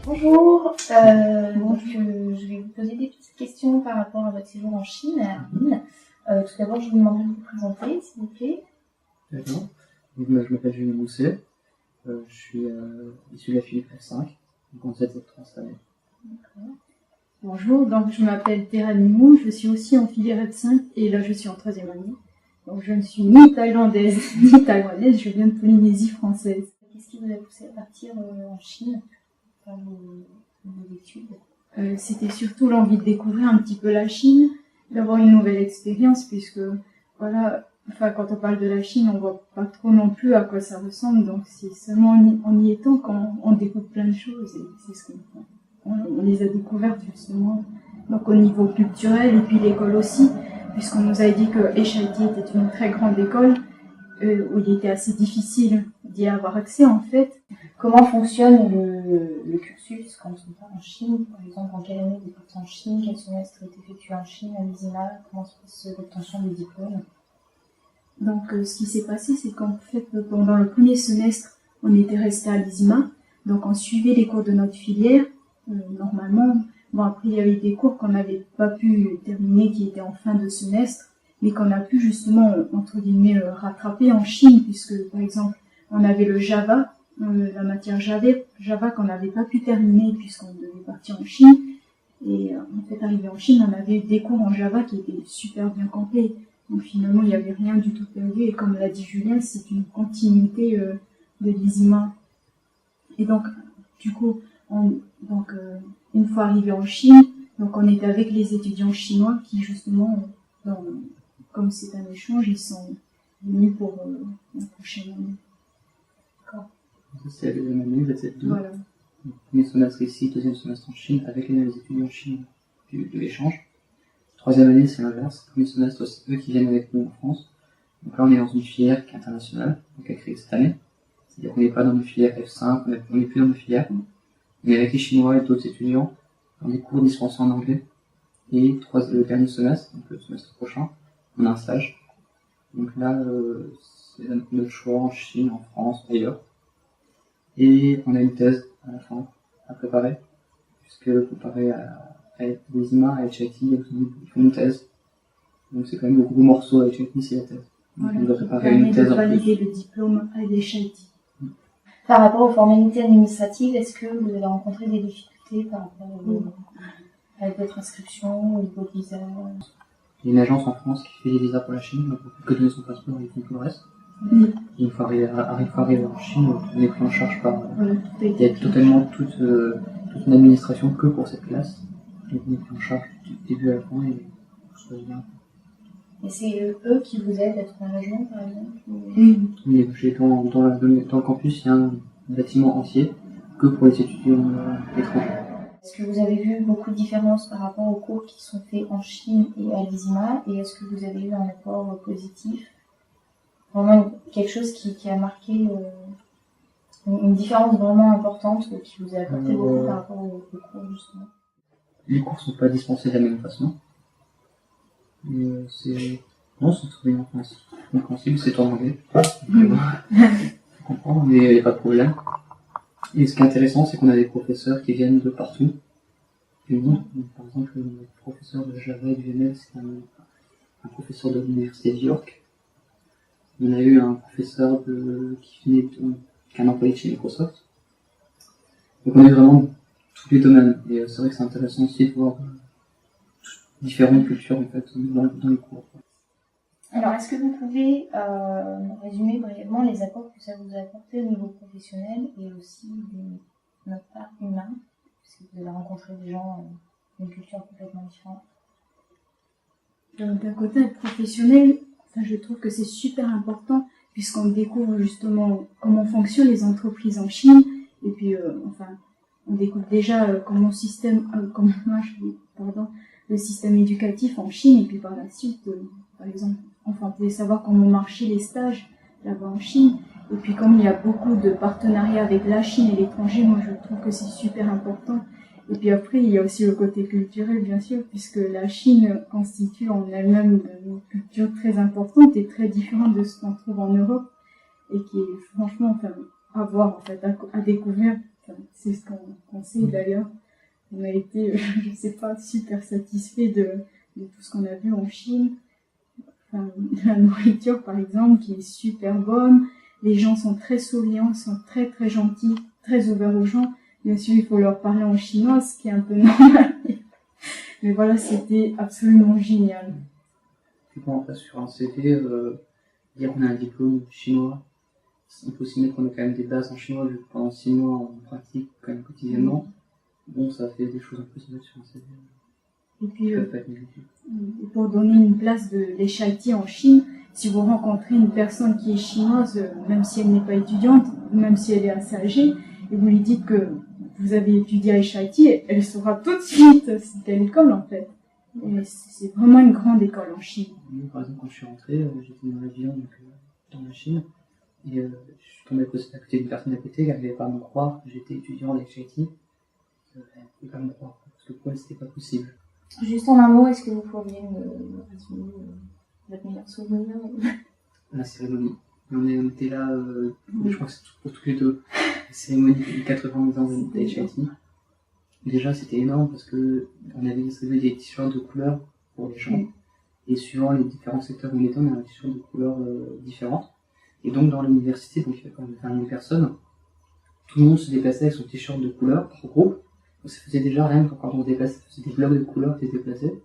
Bonjour, je vais vous poser des petites questions par rapport à votre séjour en Chine, à Harbin. Tout d'abord, je vous demanderai de vous présenter, s'il vous plaît. D'accord. Donc, je m'appelle Julien Mousset, je suis issu de la filière F5, donc en 7 cette année. D'accord. Bonjour, donc je m'appelle Terane Mou, je suis aussi en filière F5 et là je suis en 3e année. Donc je ne suis ni thaïlandaise ni taïwanaise, je viens de Polynésie française. Qu'est-ce qui vous a poussé à partir en Chine pour vos études? C'était surtout l'envie de découvrir un petit peu la Chine, d'avoir une nouvelle expérience puisque voilà, quand on parle de la Chine, on voit pas trop non plus à quoi ça ressemble, donc c'est seulement en y étant qu'on découvre plein de choses et c'est ce on les a découvertes justement, donc au niveau culturel et puis l'école aussi, puisqu'on nous a dit que HIT était une très grande école où il était assez difficile d'y avoir accès en fait. Comment fonctionne le cursus quand on part en Chine? Par exemple, en quelle année vous partez en Chine? Quel semestre est effectué en Chine, à l'ISIMA? Comment se passe l'obtention du diplôme? Donc ce qui s'est passé, c'est qu'en fait pendant le premier semestre, on était resté à l'ISIMA, donc on suivait les cours de notre filière. Normalement, bon après il y avait des cours qu'on n'avait pas pu terminer, qui étaient en fin de semestre, mais qu'on a pu justement, entre guillemets, rattraper en Chine, puisque par exemple, on avait le Java, la matière Java qu'on n'avait pas pu terminer puisqu'on devait partir en Chine, et en fait arrivé en Chine, on avait des cours en Java qui étaient super bien complets, donc finalement il n'y avait rien du tout perdu, et comme l'a dit Julien, c'est une continuité de l'ISIMA. Et donc, du coup, une fois arrivé en Chine, donc on était avec les étudiants chinois qui justement, comme c'est un échange, ils sont venus pour la prochaine année. D'accord. C'est la deuxième année, vous êtes deux. Voilà. Premier semestre ici, deuxième semestre en Chine, avec les étudiants chinois de l'échange. Troisième année, c'est l'inverse. Premier semestre, c'est eux qui viennent avec nous en France. Donc là, on est dans une filière qui est internationale, donc elle est créée cette année. C'est-à-dire qu'on n'est pas dans une filière F5, on n'est plus dans une filière. Mais avec les Chinois et d'autres étudiants, dans des cours dispensés en anglais. Et le dernier semestre, donc le semestre prochain, on a un stage. Donc là, c'est notre choix en Chine, en France, ailleurs. Et on a une thèse à la fin à préparer, puisque comparé à l'ISIMA, à HIT, ils font une thèse. Donc c'est quand même le gros morceau à HIT, c'est la thèse. Donc Voilà, on doit préparer une thèse en plus. valider le diplôme à l'HIT. Par rapport aux formalités administratives, est-ce que vous avez rencontré des difficultés par rapport avec votre inscription ou votre visa? Il y a une agence en France qui fait des visas pour la Chine, donc on peut que donner son passeport et tout le reste. Et une fois arrivé en Chine, on est pris en charge par... il y a totalement toute une administration que pour cette classe. Donc on est pris en charge du début à la fin et tout se passe bien. Et c'est eux qui vous aident à trouver un logement, par exemple? Oui, dans le campus, il y a un bâtiment entier que pour les étudiants étrangers. Est-ce que vous avez vu beaucoup de différences par rapport aux cours qui sont faits en Chine et à l'ISIMA? Et est-ce que vous avez eu un apport positif? Vraiment quelque chose qui a marqué une différence vraiment importante qui vous a apporté beaucoup par rapport aux cours, justement? Les cours ne sont pas dispensés de la même façon. C'est très bien compréhensible, c'est en anglais. Je comprends, mais il n'y a pas de problème. Et ce qui est intéressant, c'est qu'on a des professeurs qui viennent de partout du monde. Donc, par exemple, notre professeur de Java et du ML, c'est un professeur de l'université de York. On a eu un professeur qui est un employé de chez Microsoft. Donc on est vraiment tous les domaines. Et c'est vrai que c'est intéressant aussi de voir différentes cultures en fait dans les cours. Alors, est-ce que vous pouvez résumer brièvement les apports que ça vous a apporté au niveau professionnel et aussi de notre part humain, parce que vous avez rencontré des gens d'une culture complètement différente? D'un côté professionnel, je trouve que c'est super important puisqu'on découvre justement comment fonctionnent les entreprises en Chine et puis on découvre déjà comment marche le système éducatif en Chine et puis par la suite, par exemple, on pouvait savoir comment marchaient les stages là-bas en Chine. Et puis comme il y a beaucoup de partenariats avec la Chine et l'étranger, moi je trouve que c'est super important. Et puis après, il y a aussi le côté culturel, bien sûr, puisque la Chine constitue en elle-même une culture très importante et très différente de ce qu'on trouve en Europe, et qui est franchement à voir, à découvrir. Enfin, c'est ce qu'on sait d'ailleurs. On a été, je sais pas, super satisfait de tout ce qu'on a vu en Chine. Enfin, la nourriture, par exemple, qui est super bonne. Les gens sont très souriants, sont très très gentils, très ouverts aux gens. Bien sûr, il faut leur parler en chinois, ce qui est un peu normal. Mais voilà, c'était absolument génial. Puis quand on passe sur un CV, dire qu'on a un diplôme chinois, on peut aussi mettre qu'on a quand même des bases en chinois, vu que pendant 6 mois on pratique quand même quotidiennement. Bon, ça fait des choses un peu similaires sur un CV. Et puis, Pas être négatif. pour donner une place de l'Eshaiti en Chine, si vous rencontrez une personne qui est chinoise, même si elle n'est pas étudiante, même si elle est assez âgée, et vous lui dites que vous avez étudié à Eshaiti, elle saura tout de suite c'est quelle école en fait. Et c'est vraiment une grande école en Chine. Moi, par exemple, quand je suis rentré, j'étais dans l'avion, donc dans la Chine, et je suis tombé à côté d'une personne à côté qui n'arrivait pas à me croire que j'étais étudiant à HIT. Elle ne pouvait pas me croire, parce que pour elle, c'était pas possible. Juste en un mot, est-ce que vous pourriez me résumer votre meilleur souvenir? La cérémonie. On était là, je crois que c'est pour tous les deux. La cérémonie des 90 ans de HIT. Déjà, c'était énorme parce que on avait distribué des t-shirts de couleurs pour les gens. Et suivant les différents secteurs où on était, on avait un t-shirt de couleurs différentes. Et donc, dans l'université, donc il y avait quand même 20 000 personnes, tout le monde se déplaçait avec son t-shirt de couleur par groupe. Donc, ça faisait déjà rien que quand on se déplaçait, ça faisait des blocs de couleurs qui étaient déplacés.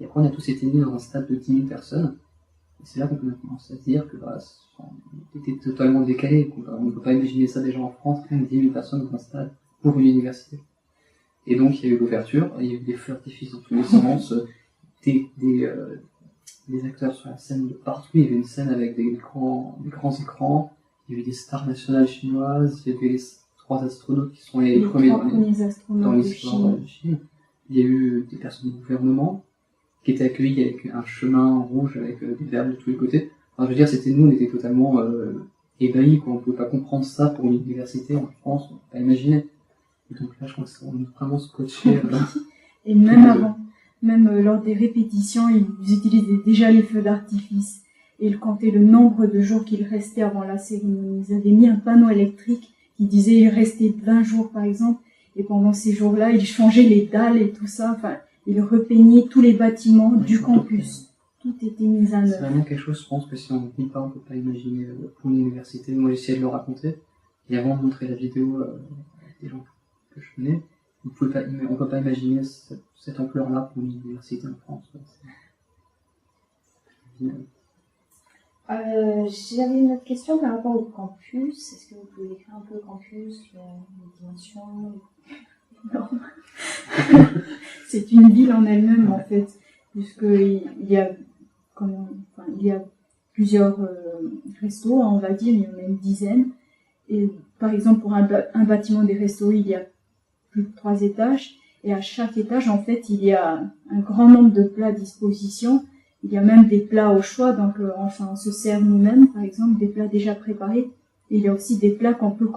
Et après, on a tous été mis dans un stade de 10 000 personnes. Et c'est là qu'on a commencé à se dire que on était totalement décalé. On ne peut pas imaginer ça déjà en France, rien que 10 000 personnes dans un stade pour une université. Et donc, il y a eu l'ouverture, il y a eu des feux d'artifice dans tous les sens, des acteurs sur la scène de partout. Il y avait une scène avec des grands écrans, il y avait des stars nationales chinoises, il y avait les 3 astronautes qui sont les premiers dans l'histoire de Chine. Il y a eu des personnes du gouvernement qui étaient accueillies avec un chemin rouge avec des verbes de tous les côtés. Enfin, je veux dire, on était totalement ébahis, quoi. On ne pouvait pas comprendre ça pour une université en France, on ne peut pas imaginer. Et donc là, je crois qu'on est vraiment scotché. Et même avant, lors des répétitions, ils utilisaient déjà les feux d'artifice. Et ils comptaient le nombre de jours qu'il restait avant la cérémonie. Ils avaient mis un panneau électrique qui disait il restait 20 jours par exemple. Et pendant ces jours-là, ils changeaient les dalles et tout ça. Enfin, ils repeignaient tous les bâtiments du campus. Tout était mis en œuvre. C'est vraiment quelque chose, je pense que si on ne dit pas, on ne peut pas imaginer pour une université. Moi, j'ai essayé de le raconter. Et avant de montrer la vidéo des gens que je connais, on ne peut pas imaginer cette ampleur-là pour une université en France. J'avais une autre question par rapport au campus. Est-ce que vous pouvez décrire un peu le campus, les dimensions? Non. C'est une ville en elle-même en fait, puisqu'il y a plusieurs restos, on va dire, il y en a une dizaine. Et par exemple, pour un bâtiment des restos, il y a plus de 3 étages. Et à chaque étage, en fait, il y a un grand nombre de plats à disposition. Il y a même des plats au choix, donc on se sert nous-mêmes, par exemple, des plats déjà préparés. Et il y a aussi des plats qu'on peut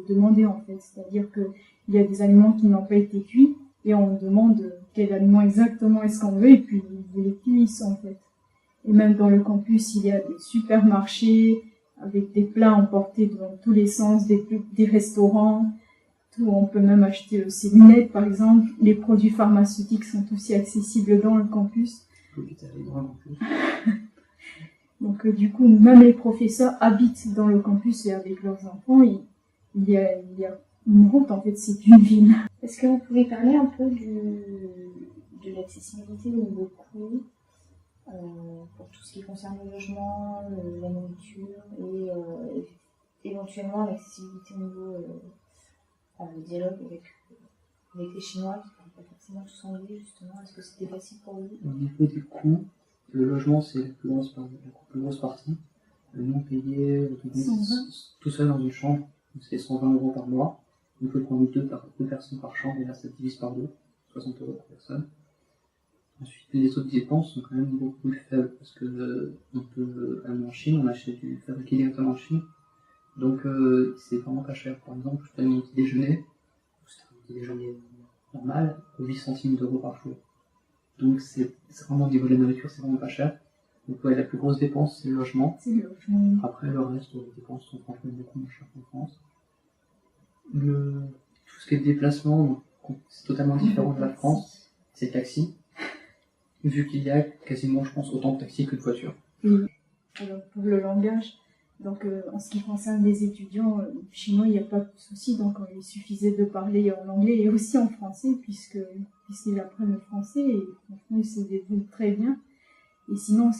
demander en fait, c'est-à-dire que il y a des aliments qui n'ont pas été cuits et on demande quel aliment exactement est-ce qu'on veut et puis ils les cuisent en fait. Et même dans le campus, il y a des supermarchés avec des plats emportés dans tous les sens, des restaurants. Tout, on peut même acheter ses lunettes par exemple. Les produits pharmaceutiques sont aussi accessibles dans le campus. Donc du coup, même les professeurs habitent dans le campus et avec leurs enfants, il y a une route, en fait, c'est une ville. Est-ce que vous pouvez parler un peu de l'accessibilité au niveau coût pour tout ce qui concerne le logement, la nourriture et éventuellement l'accessibilité au niveau dialogue avec les Chinois qui ne parlent pas forcément tous anglais, justement. Est-ce que c'était facile pour vous? Au niveau des coûts, le logement c'est la plus grosse partie. Nous on payait tout seul dans une chambre, c'est 120 € par mois. On peut prendre deux personnes par chambre et là ça divise par 2, 60 € par personne. Ensuite les autres dépenses sont quand même beaucoup plus faibles parce que en Chine on achète du fabriqué directement en Chine. Donc c'est vraiment pas cher. Par exemple, je paye mon petit déjeuner, c'est un petit déjeuner normal, 8 centimes d'euros par jour. Donc c'est vraiment au niveau de la nourriture, c'est vraiment pas cher. Donc ouais, la plus grosse dépense c'est le logement. Après le reste, les dépenses sont franchement beaucoup moins chères qu'en France. Tout ce qui est déplacement, c'est totalement différent de la France, c'est le taxi. Vu qu'il y a quasiment, je pense, autant de taxis que de voitures. Oui. Alors, pour le langage, donc en ce qui concerne les étudiants chinois, il n'y a pas de souci, donc il suffisait de parler en anglais et aussi en français, puisqu'ils apprennent le français et franchement ils se débrouillent très bien. Et sinon,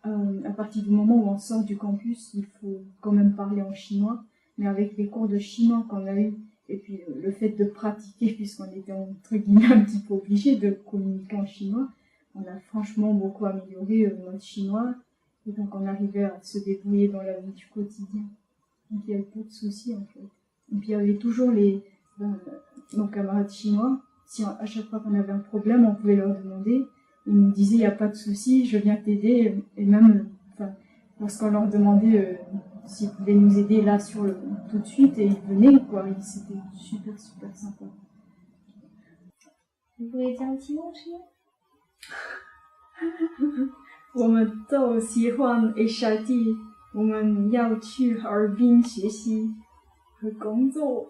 à partir du moment où on sort du campus, il faut quand même parler en chinois, mais avec les cours de chinois qu'on a eu, et puis le fait de pratiquer, puisqu'on était entre guillemets un petit peu obligé de communiquer en chinois, on a franchement beaucoup amélioré notre chinois. Et donc, on arrivait à se débrouiller dans la vie du quotidien. Donc, il n'y avait pas de soucis, en fait. Et puis, il y avait toujours nos camarades chinois. Si à chaque fois qu'on avait un problème, on pouvait leur demander. Ils nous disaient, il n'y a pas de souci, je viens t'aider. Et même, lorsqu'on leur demandait s'ils pouvaient nous aider là tout de suite, et ils venaient, quoi. Et c'était super, super sympa. Vous voulez dire un petit mot, chinois? 我们都喜欢 HIT， 我们要去哈尔滨学习和工作。